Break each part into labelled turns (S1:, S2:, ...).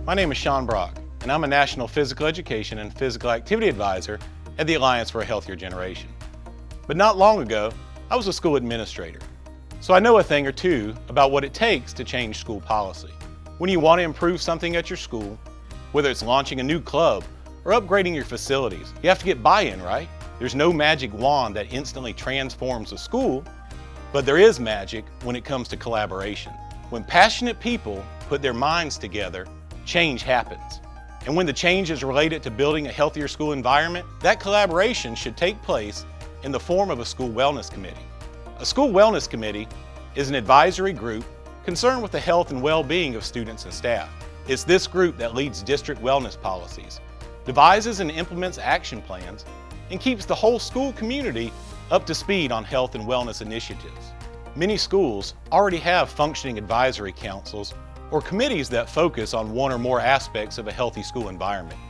S1: My name is Sean Brock, and I'm a National Physical Education and Physical Activity Advisor at the Alliance for a Healthier Generation. But not long ago, I was a school administrator, so I know a thing or two about what it takes to change school policy. When you want to improve something at your school, whether it's launching a new club or upgrading your facilities, you have to get buy-in, right? There's no magic wand that instantly transforms a school, but there is magic when it comes to collaboration. When passionate people put their minds together, change happens. And when the change is related to building a healthier school environment, that collaboration should take place in the form of a school wellness committee. A school wellness committee is an advisory group concerned with the health and well-being of students and staff. It's this group that leads district wellness policies, devises and implements action plans, and keeps the whole school community up to speed on health and wellness initiatives. Many schools already have functioning advisory councils or committees that focus on one or more aspects of a healthy school environment.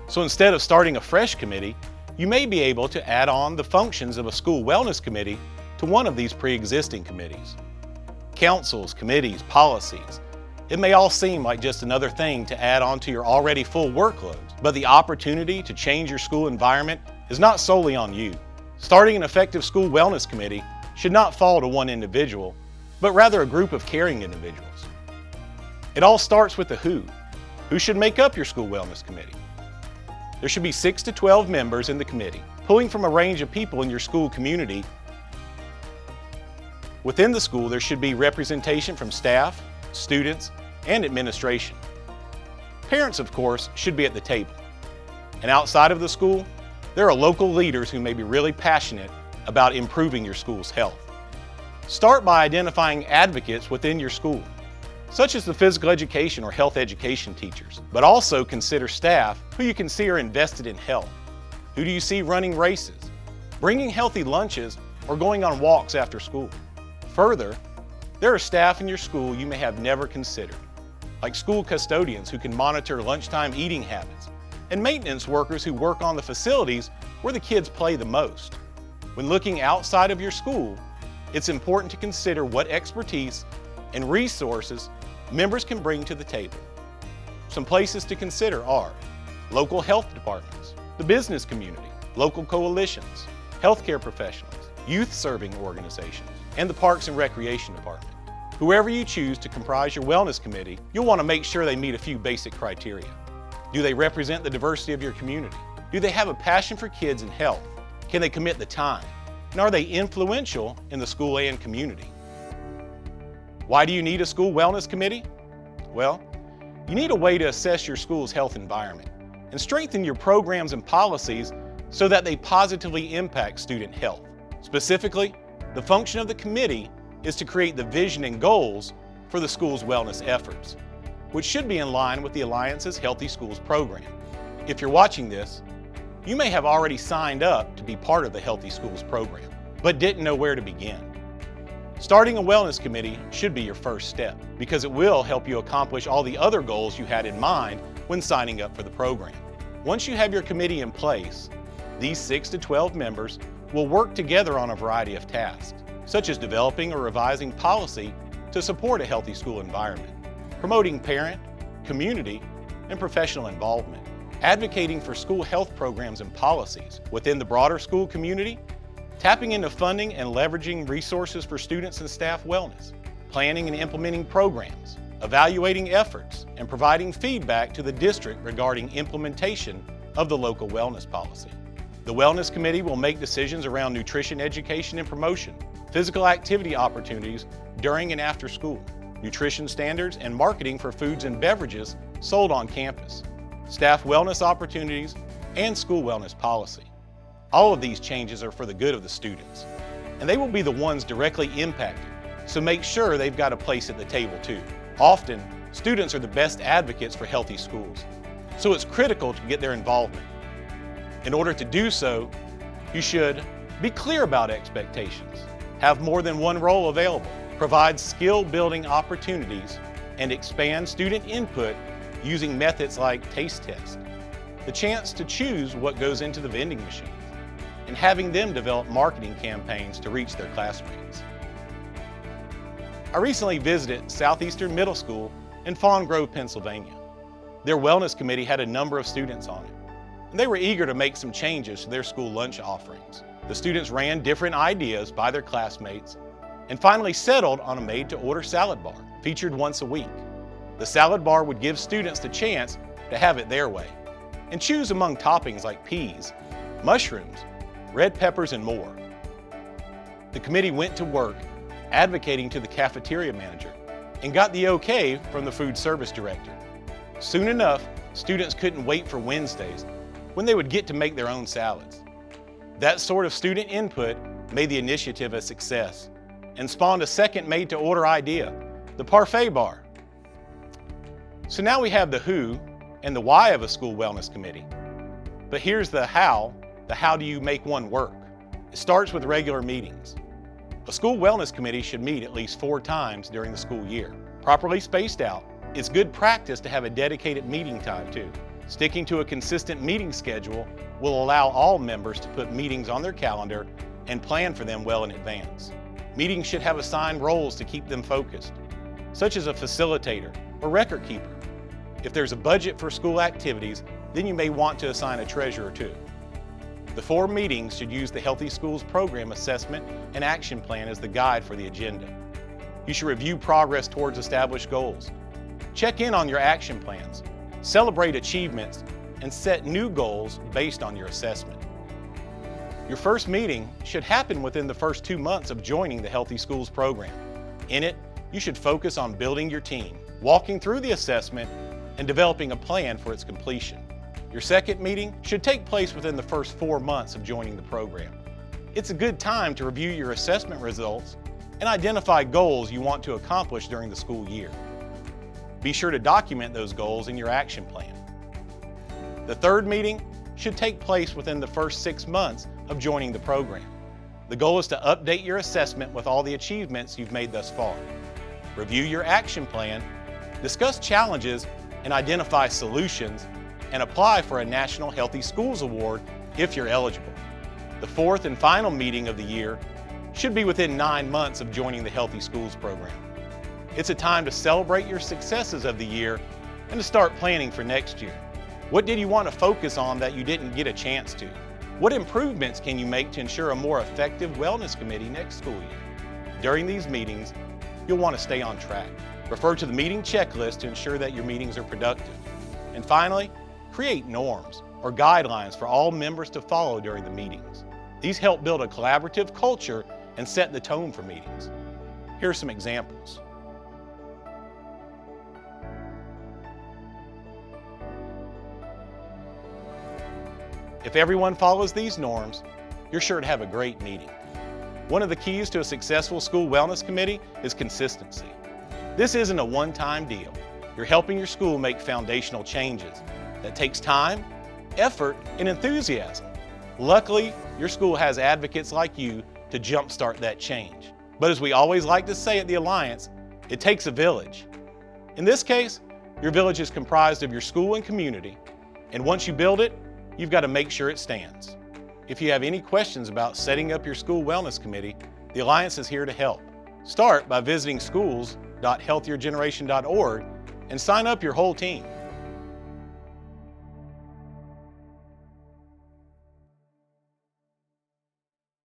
S1: So instead of starting a fresh committee, you may be able to add on the functions of a school wellness committee to one of these pre-existing committees. Councils, committees, policies, it may all seem like just another thing to add on to your already full workload, but the opportunity to change your school environment is not solely on you. Starting an effective school wellness committee should not fall to one individual, but rather a group of caring individuals. It all starts with the who. Who should make up your school wellness committee? There should be 6 to 12 members in the committee, pulling from a range of people in your school community. Within the school, there should be representation from staff, students, and administration. Parents, of course, should be at the table. And outside of the school, there are local leaders who may be really passionate about improving your school's health. Start by identifying advocates within your school, such as the physical education or health education teachers, but also consider staff who you can see are invested in health. Who do you see running races, bringing healthy lunches, or going on walks after school? Further, there are staff in your school you may have never considered, like school custodians who can monitor lunchtime eating habits, and maintenance workers who work on the facilities where the kids play the most. When looking outside of your school, it's important to consider what expertise and resources members can bring to the table. Some places to consider are local health departments, the business community, local coalitions, healthcare professionals, youth-serving organizations, and the Parks and Recreation Department. Whoever you choose to comprise your wellness committee, you'll want to make sure they meet a few basic criteria. Do they represent the diversity of your community? Do they have a passion for kids and health? Can they commit the time? And are they influential in the school and community? Why do you need a school wellness committee? Well, you need a way to assess your school's health environment and strengthen your programs and policies so that they positively impact student health. Specifically, the function of the committee is to create the vision and goals for the school's wellness efforts, which should be in line with the Alliance's Healthy Schools program. If you're watching this, you may have already signed up to be part of the Healthy Schools program, but didn't know where to begin. Starting a wellness committee should be your first step because it will help you accomplish all the other goals you had in mind when signing up for the program. Once you have your committee in place, these 6 to 12 members will work together on a variety of tasks, such as developing or revising policy to support a healthy school environment, promoting parent, community, and professional involvement, advocating for school health programs and policies within the broader school community, tapping into funding and leveraging resources for students and staff wellness, planning and implementing programs, evaluating efforts, and providing feedback to the district regarding implementation of the local wellness policy. The Wellness Committee will make decisions around nutrition education and promotion, physical activity opportunities during and after school, nutrition standards and marketing for foods and beverages sold on campus, staff wellness opportunities, and school wellness policy. All of these changes are for the good of the students, and they will be the ones directly impacted, so make sure they've got a place at the table too. Often, students are the best advocates for healthy schools, so it's critical to get their involvement. In order to do so, you should be clear about expectations, have more than one role available, provide skill-building opportunities, and expand student input using methods like taste tests, the chance to choose what goes into the vending machines, and having them develop marketing campaigns to reach their classmates. I recently visited Southeastern Middle School in Fawn Grove, Pennsylvania. Their wellness committee had a number of students on it, and they were eager to make some changes to their school lunch offerings. The students ran different ideas by their classmates and finally settled on a made-to-order salad bar featured once a week. The salad bar would give students the chance to have it their way and choose among toppings like peas, mushrooms, red peppers, and more. The committee went to work advocating to the cafeteria manager and got the okay from the food service director. Soon enough, students couldn't wait for Wednesdays when they would get to make their own salads. That sort of student input made the initiative a success and spawned a second made-to-order idea, the Parfait Bar. So now we have the who and the why of a school wellness committee. But here's the how do you make one work? It starts with regular meetings. A school wellness committee should meet at least 4 times during the school year. Properly spaced out, it's good practice to have a dedicated meeting time too. Sticking to a consistent meeting schedule will allow all members to put meetings on their calendar and plan for them well in advance. Meetings should have assigned roles to keep them focused, such as a facilitator or record keeper. If there's a budget for school activities, then you may want to assign a treasurer too. The 4 meetings should use the Healthy Schools Program Assessment and Action Plan as the guide for the agenda. You should review progress towards established goals. Check in on your action plans, celebrate achievements, and set new goals based on your assessment. Your first meeting should happen within the first 2 months of joining the Healthy Schools program. In it, you should focus on building your team, walking through the assessment, and developing a plan for its completion. Your second meeting should take place within the first 4 months of joining the program. It's a good time to review your assessment results and identify goals you want to accomplish during the school year. Be sure to document those goals in your action plan. The third meeting should take place within the first 6 months of joining the program. The goal is to update your assessment with all the achievements you've made thus far. Review your action plan, discuss challenges, and identify solutions, and apply for a National Healthy Schools Award if you're eligible. The fourth and final meeting of the year should be within 9 months of joining the Healthy Schools program. It's a time to celebrate your successes of the year and to start planning for next year. What did you want to focus on that you didn't get a chance to? What improvements can you make to ensure a more effective wellness committee next school year? During these meetings, you'll want to stay on track. Refer to the meeting checklist to ensure that your meetings are productive. And finally, create norms or guidelines for all members to follow during the meetings. These help build a collaborative culture and set the tone for meetings. Here are some examples. If everyone follows these norms, you're sure to have a great meeting. One of the keys to a successful school wellness committee is consistency. This isn't a one-time deal. You're helping your school make foundational changes. That takes time, effort, and enthusiasm. Luckily, your school has advocates like you to jumpstart that change. But as we always like to say at the Alliance, it takes a village. In this case, your village is comprised of your school and community, and once you build it, you've got to make sure it stands. If you have any questions about setting up your school wellness committee, the Alliance is here to help. Start by visiting schools.healthiergeneration.org and sign up your whole team.